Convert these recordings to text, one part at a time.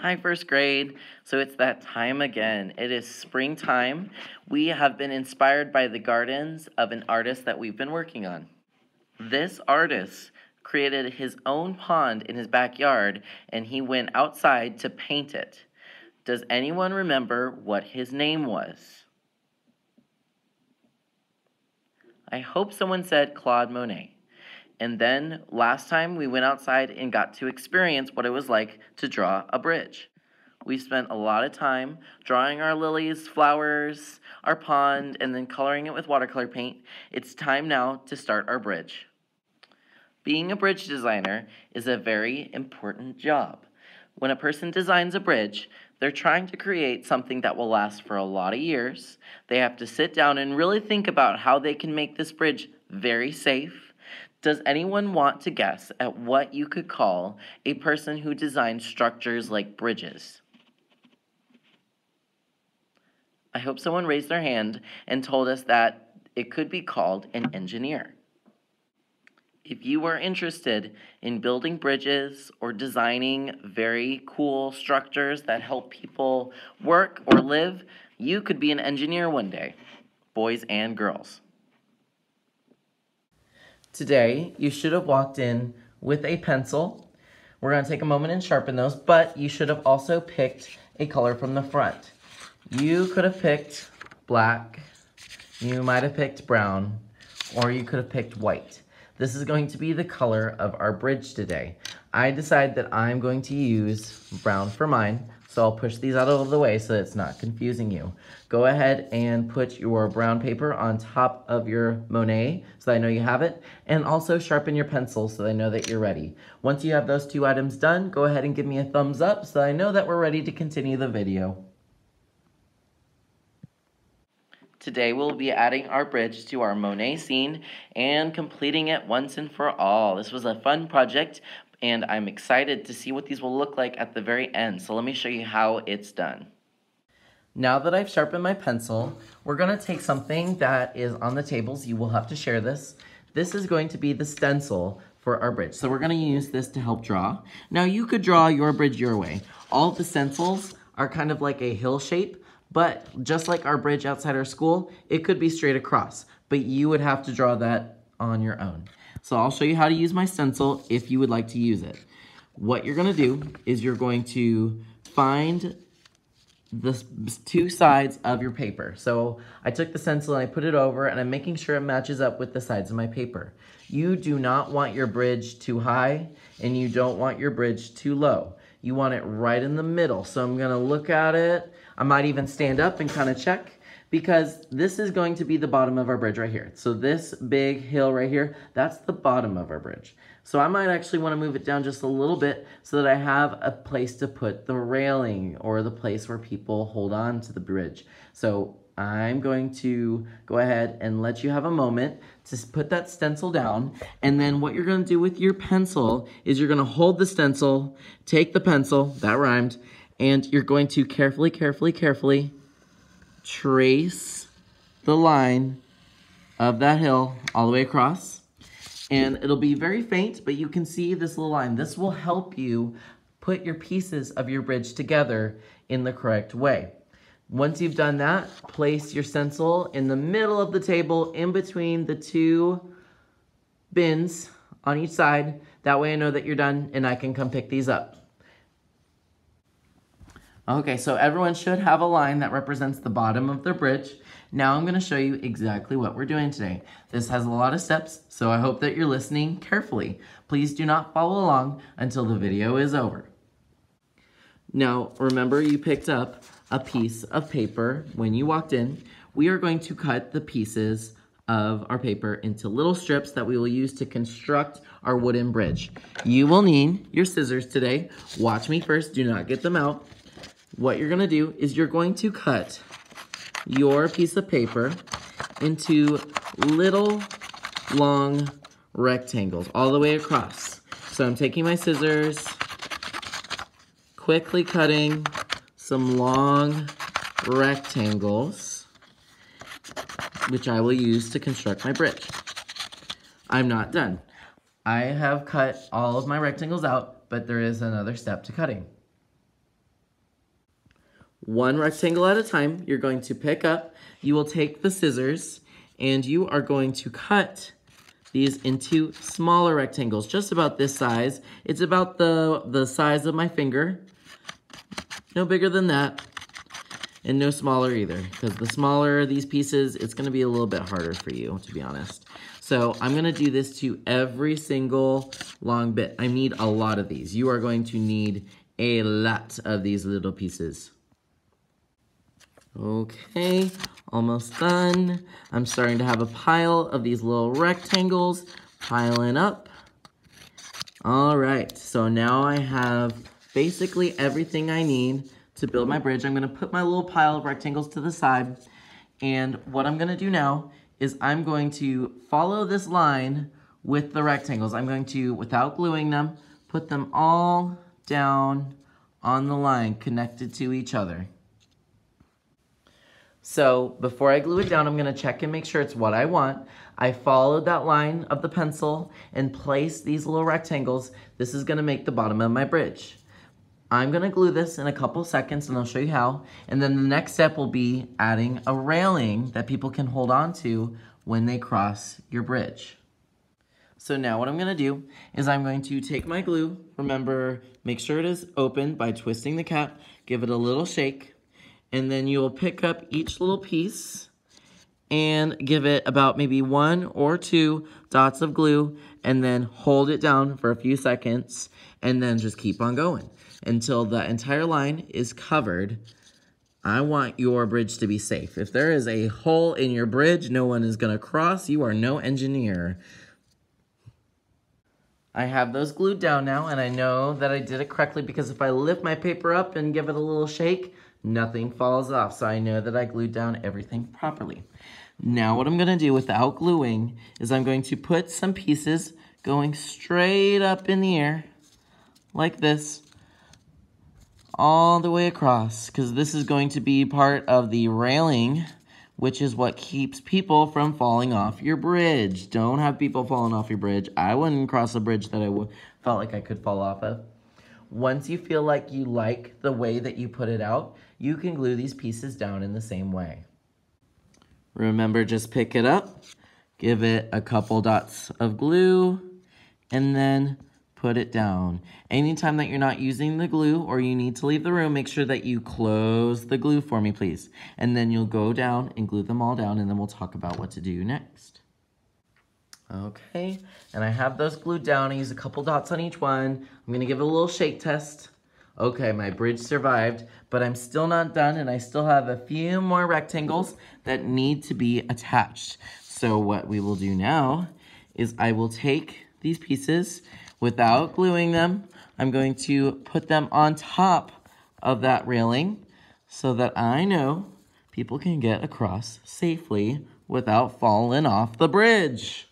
Hi, first grade. So it's that time again. It is springtime. We have been inspired by the gardens of an artist that we've been working on. This artist created his own pond in his backyard and he went outside to paint it. Does anyone remember what his name was? I hope someone said Claude Monet. And then last time we went outside and got to experience what it was like to draw a bridge. We spent a lot of time drawing our lilies, flowers, our pond, and then coloring it with watercolor paint. It's time now to start our bridge. Being a bridge designer is a very important job. When a person designs a bridge, they're trying to create something that will last for a lot of years. They have to sit down and really think about how they can make this bridge very safe. Does anyone want to guess at what you could call a person who designs structures like bridges? I hope someone raised their hand and told us that it could be called an engineer. If you are interested in building bridges or designing very cool structures that help people work or live, you could be an engineer one day, boys and girls. Today, you should have walked in with a pencil. We're going to take a moment and sharpen those, but you should have also picked a color from the front. You could have picked black, you might have picked brown, or you could have picked white. This is going to be the color of our bridge today. I decided that I'm going to use brown for mine, so I'll push these out of the way so it's not confusing you. Go ahead and put your brown paper on top of your Monet so that I know you have it, and also sharpen your pencil so that I know that you're ready. Once you have those two items done, go ahead and give me a thumbs up so that I know that we're ready to continue the video. Today we'll be adding our bridge to our Monet scene and completing it once and for all. This was a fun project and I'm excited to see what these will look like at the very end. So let me show you how it's done. Now that I've sharpened my pencil, we're going to take something that is on the tables. You will have to share this. This is going to be the stencil for our bridge. So we're going to use this to help draw. Now you could draw your bridge your way. All the stencils are kind of like a hill shape. But just like our bridge outside our school, it could be straight across, but you would have to draw that on your own. So I'll show you how to use my stencil if you would like to use it. What you're gonna do is you're going to find the two sides of your paper. So I took the stencil and I put it over and I'm making sure it matches up with the sides of my paper. You do not want your bridge too high and you don't want your bridge too low. You want it right in the middle. So I'm gonna look at it. I might even stand up and kind of check because this is going to be the bottom of our bridge right here. So this big hill right here, that's the bottom of our bridge. So I might actually want to move it down just a little bit so that I have a place to put the railing or the place where people hold on to the bridge. So I'm going to go ahead and let you have a moment to put that stencil down. And then what you're going to do with your pencil is you're going to hold the stencil, take the pencil, that rhymed, and you're going to carefully trace the line of that hill all the way across. And it'll be very faint, but you can see this little line. This will help you put your pieces of your bridge together in the correct way. Once you've done that, place your stencil in the middle of the table in between the two bins on each side. That way I know that you're done and I can come pick these up. Okay, so everyone should have a line that represents the bottom of their bridge. Now I'm going to show you exactly what we're doing today. This has a lot of steps, so I hope that you're listening carefully. Please do not follow along until the video is over. Now, remember you picked up a piece of paper when you walked in. We are going to cut the pieces of our paper into little strips that we will use to construct our wooden bridge. You will need your scissors today. Watch me first, do not get them out. What you're gonna do is you're going to cut your piece of paper into little long rectangles all the way across. So I'm taking my scissors, quickly cutting some long rectangles, which I will use to construct my bridge. I'm not done. I have cut all of my rectangles out, but there is another step to cutting. one rectangle at a time, you're going to pick up, you will take the scissors, and you are going to cut these into smaller rectangles, just about this size. It's about the size of my finger, no bigger than that, and no smaller either, because the smaller these pieces, it's gonna be a little bit harder for you, to be honest. So I'm gonna do this to every single long bit. I need a lot of these. You are going to need a lot of these little pieces. Okay, almost done. I'm starting to have a pile of these little rectangles piling up. All right, so now I have basically everything I need to build my bridge. I'm gonna put my little pile of rectangles to the side, and what I'm gonna do now is I'm going to follow this line with the rectangles. I'm going to, without gluing them, put them all down on the line connected to each other. So before I glue it down, I'm gonna check and make sure it's what I want. I followed that line of the pencil and placed these little rectangles. This is gonna make the bottom of my bridge. I'm gonna glue this in a couple seconds and I'll show you how. And then the next step will be adding a railing that people can hold on to when they cross your bridge. So now what I'm gonna do is I'm going to take my glue. Remember, make sure it is open by twisting the cap, give it a little shake, and then you will pick up each little piece and give it about maybe 1 or 2 dots of glue and then hold it down for a few seconds and then just keep on going until the entire line is covered. I want your bridge to be safe. If there is a hole in your bridge no one is gonna cross, you are no engineer. I have those glued down now, and I know that I did it correctly because if I lift my paper up and give it a little shake, nothing falls off, so I know that I glued down everything properly. Now what I'm gonna do without gluing is I'm going to put some pieces going straight up in the air, like this, all the way across, because this is going to be part of the railing, which is what keeps people from falling off your bridge. Don't have people falling off your bridge. I wouldn't cross a bridge that I felt like I could fall off of. Once you feel like you like the way that you put it out, you can glue these pieces down in the same way. Remember, just pick it up, give it a couple dots of glue, and then put it down. Anytime that you're not using the glue or you need to leave the room, make sure that you close the glue for me, please. And then you'll go down and glue them all down, and then we'll talk about what to do next. Okay, and I have those glued down. I use a couple dots on each one. I'm gonna give it a little shake test. Okay, my bridge survived, but I'm still not done, and I still have a few more rectangles that need to be attached. So what we will do now is I will take these pieces without gluing them. I'm going to put them on top of that railing so that I know people can get across safely without falling off the bridge.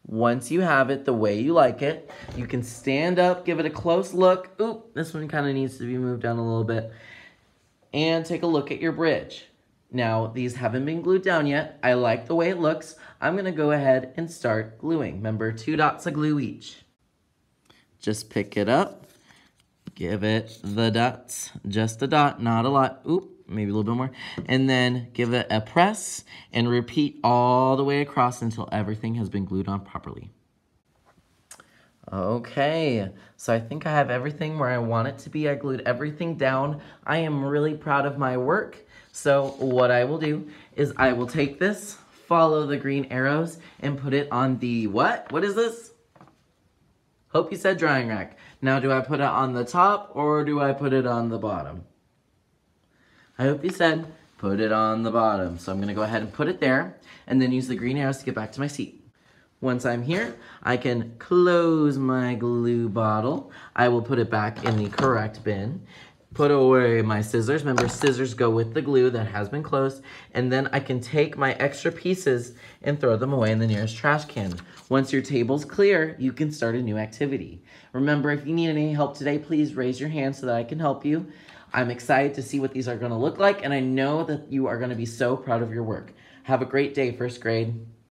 Once you have it the way you like it, you can stand up, give it a close look. Oop, this one kind of needs to be moved down a little bit. And take a look at your bridge. Now, these haven't been glued down yet. I like the way it looks. I'm gonna go ahead and start gluing. Remember, 2 dots of glue each. Just pick it up, give it the dots, just a dot, not a lot. Oop, maybe a little bit more. And then give it a press and repeat all the way across until everything has been glued on properly. Okay, so I think I have everything where I want it to be. I glued everything down. I am really proud of my work. So what I will do is I will take this, follow the green arrows, and put it on the what? What is this? Hope you said drying rack. Now do I put it on the top or do I put it on the bottom? I hope you said put it on the bottom. So I'm gonna go ahead and put it there and then use the green arrows to get back to my seat. Once I'm here, I can close my glue bottle. I will put it back in the correct bin. Put away my scissors. Remember, scissors go with the glue that has been closed. And then I can take my extra pieces and throw them away in the nearest trash can. Once your table's clear, you can start a new activity. Remember, if you need any help today, please raise your hand so that I can help you. I'm excited to see what these are gonna look like, and I know that you are gonna be so proud of your work. Have a great day, first grade.